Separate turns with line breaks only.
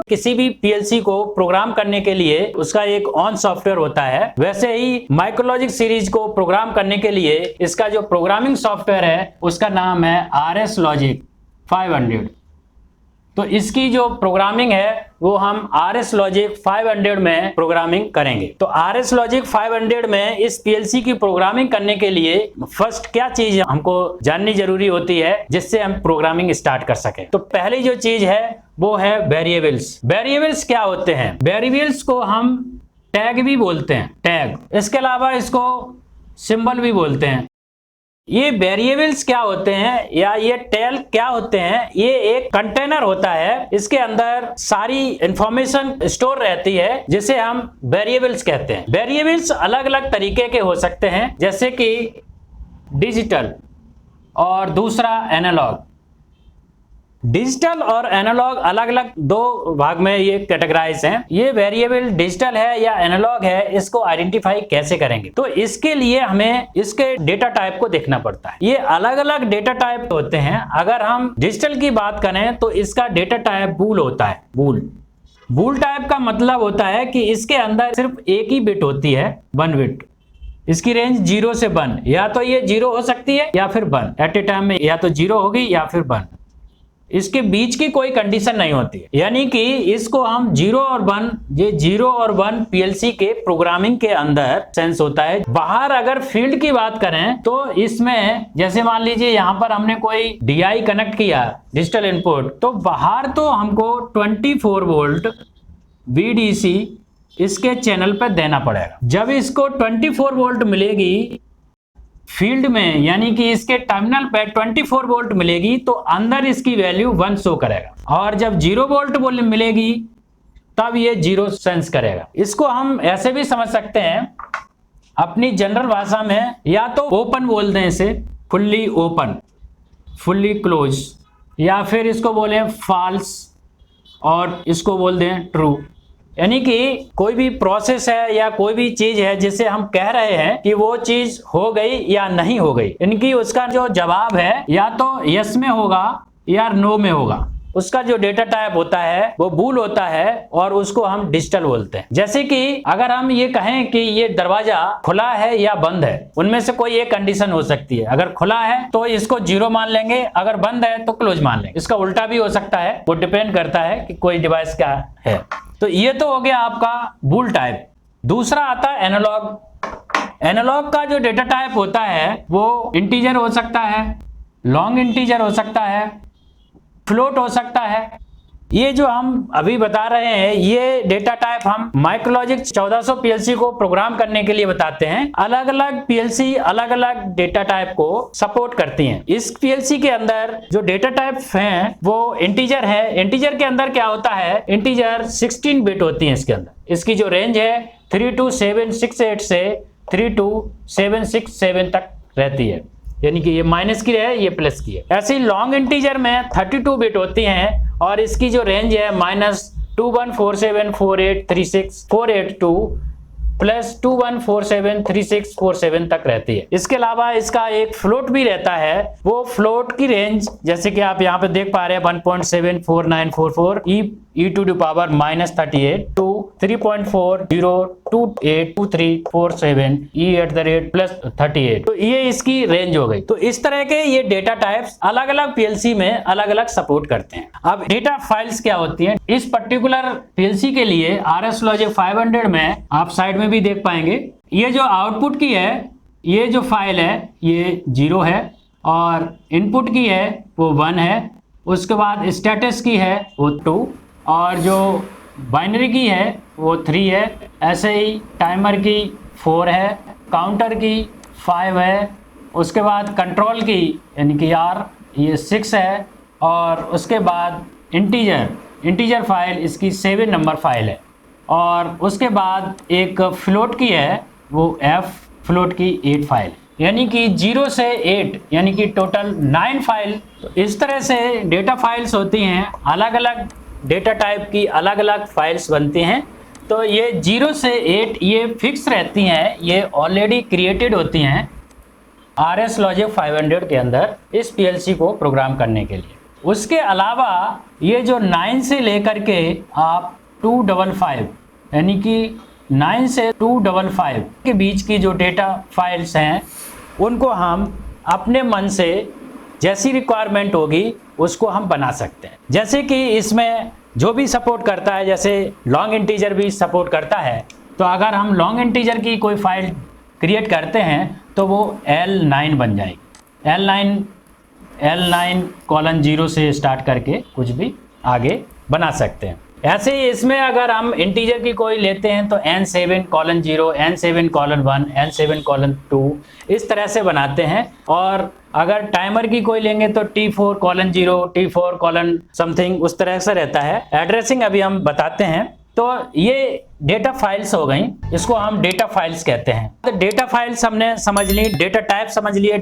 किसी भी पीएलसी को प्रोग्राम करने के लिए उसका एक ऑन सॉफ्टवेयर होता है, वैसे ही माइक्रोलॉजिक सीरीज को प्रोग्राम करने के लिए इसका जो प्रोग्रामिंग सॉफ्टवेयर है उसका नाम है RS Logic 500। तो इसकी जो प्रोग्रामिंग है वो हम RS Logic 500 में प्रोग्रामिंग करेंगे। तो RS Logic 500 में इस पीएलसी की प्रोग्रामिंग करने के लिए फर्स्ट क्या चीज हमको जाननी जरूरी होती है जिससे हम प्रोग्रामिंग स्टार्ट कर सकें। तो पहली जो चीज है वो है वेरिएबल्स। वेरिएबल्स क्या होते हैं? वेरिएबल्स को हम टैग भी बोलते हैं, टैग। इसके अलावा इसको सिंबल भी बोलते हैं। ये वेरिएबल्स क्या होते हैं या ये टैग क्या होते हैं? ये एक कंटेनर होता है, इसके अंदर सारी इंफॉर्मेशन स्टोर रहती है जिसे हम वेरिएबल्स कहते हैं। वेरिएबल्स अलग अलग तरीके के हो सकते हैं, जैसे कि डिजिटल और दूसरा एनालॉग। डिजिटल और एनालॉग अलग अलग दो भाग में ये कैटेगराइज हैं। ये वेरिएबल डिजिटल है या एनालॉग है, इसको आइडेंटिफाई कैसे करेंगे? तो इसके लिए हमें इसके डेटा टाइप को देखना पड़ता है। ये अलग अलग डेटा टाइप होते हैं। अगर हम डिजिटल की बात करें तो इसका डेटा टाइप बूल होता है। बूल टाइप का मतलब होता है कि इसके अंदर सिर्फ एक ही बिट होती है, 1 बिट। इसकी रेंज 0 से 1, या तो ये 0 हो सकती है या फिर 1। एट ए टाइम में या तो 0 होगी या फिर 1। इसके बीच की कोई कंडीशन नहीं होती है, यानी कि इसको हम 0 और 1, ये 0 और 1 पीएलसी के प्रोग्रामिंग के अंदर सेंस होता है। बाहर अगर फील्ड की बात करें तो इसमें जैसे मान लीजिए यहाँ पर हमने कोई DI कनेक्ट किया, डिजिटल इनपुट, तो बाहर तो हमको 24 वोल्ट VDC इसके चैनल पर देना पड़ेगा। जब इसको 24 वोल्ट मिलेगी फील्ड में, यानी कि इसके टर्मिनल पे 24 वोल्ट मिलेगी, तो अंदर इसकी वैल्यू 1 शो करेगा। और जब 0 वोल्ट मिलेगी तब ये 0 सेंस करेगा। इसको हम ऐसे भी समझ सकते हैं अपनी जनरल भाषा में, या तो ओपन बोल दें इसे, फुल्ली ओपन, फुल्ली क्लोज, या फिर इसको बोलें फॉल्स और इसको बोल दें ट्रू। यानी कि कोई भी प्रोसेस है या कोई भी चीज है जिसे हम कह रहे हैं कि वो चीज हो गई या नहीं हो गई, यानी कि उसका जो जवाब है या तो यस में होगा या नो में होगा। उसका जो डेटा टाइप होता है वो बूल होता है और उसको हम डिजिटल बोलते हैं। जैसे कि अगर हम ये कहें कि ये दरवाजा खुला है या बंद है, उनमें से कोई एक कंडीशन हो सकती है। अगर खुला है तो इसको 0 मान लेंगे, अगर बंद है तो क्लोज मान लेंगे। इसका उल्टा भी हो सकता है, वो डिपेंड करता है कि कोई डिवाइस क्या है। तो ये तो हो गया आपका बूल टाइप। दूसरा आता है एनालॉग। एनालॉग का जो डेटा टाइप होता है वो इंटीजर हो सकता है, लॉन्ग इंटीजर हो सकता है, फ्लोट हो सकता है। ये जो हम अभी बता रहे हैं ये डेटा टाइप हम माइक्रोलॉजिक 1400 पीएलसी को प्रोग्राम करने के लिए बताते हैं। अलग अलग पीएलसी अलग अलग डेटा टाइप को सपोर्ट करती हैं। इस पीएलसी के अंदर जो डेटा टाइप हैं वो इंटीजर है। इंटीजर के अंदर क्या होता है? इंटीजर 16 बिट होती है इसके अंदर। इसकी जो रेंज है 32768 से 32767 तक रहती है, यानी कि ये माइनस की है, ये प्लस की है। ऐसे ही लॉन्ग इंटीजर में 32 बिट होती हैं और इसकी जो रेंज है -21474836 प्लस 21473647 तक रहती है। इसके अलावा इसका एक फ्लोट भी रहता है। वो फ्लोट की रेंज जैसे कि आप यहाँ पे देख पा रहे हैं 1.74944 e to the power -38 to 3.40282347 e@+38। तो ये इसकी रेंज हो गई। तो इस तरह के ये डेटा टाइप्स अलग अलग पीएलसी में अलग अलग सपोर्ट करते हैं। अब डेटा फाइल्स क्या होती हैं? इस पर्टिकुलर पीएलसी के लिए RS Logic 500 में आप साइड में भी देख पाएंगे, ये जो आउटपुट की है, ये जो फाइल है ये 0 है और इनपुट की है वो 1 है। उसके बाद स्टेटस की है वो 2 और जो बाइनरी की है वो 3 है। ऐसे ही टाइमर की 4 है, काउंटर की 5 है। उसके बाद कंट्रोल की यानी कि R ये 6 है और उसके बाद इंटीजर फाइल इसकी 7 नंबर फाइल है। और उसके बाद एक फ्लोट की है वो F फ्लोट की 8 फाइल, यानी कि 0 से 8 यानी कि टोटल 9 फाइल। तो इस तरह से डेटा फाइल्स होती हैं। अलग अलग डेटा टाइप की अलग अलग फाइल्स बनती हैं। तो ये 0 से 8 ये फिक्स रहती हैं, ये ऑलरेडी क्रिएटेड होती हैं RS Logic 500 के अंदर इस पीएलसी को प्रोग्राम करने के लिए। उसके अलावा ये जो 9 से लेकर के आप 255 यानी कि 9 से 255 के बीच की जो डेटा फाइल्स हैं उनको हम अपने मन से जैसी रिक्वायरमेंट होगी उसको हम बना सकते हैं। जैसे कि इसमें जो भी सपोर्ट करता है, जैसे लॉन्ग इंटीजर भी सपोर्ट करता है, तो अगर हम लॉन्ग इंटीजर की कोई फाइल क्रिएट करते हैं तो वो L9 बन जाएगी। L9:0 से स्टार्ट करके कुछ भी आगे बना सकते हैं। ऐसे ही इसमें अगर हम इंटीजर की कोई लेते हैं तो N7:0, N7:1, N7:2 इस तरह से बनाते हैं। और अगर टाइमर की कोई लेंगे तो T4:0, T4: समथिंग उस तरह से रहता है। एड्रेसिंग अभी हम बताते हैं। तो ये डेटा फाइल्स हो गई, इसको हम डेटा फाइल्स कहते हैं। तो डेटा फाइल्स हमने समझ ली, डेटा टाइप समझ लिए,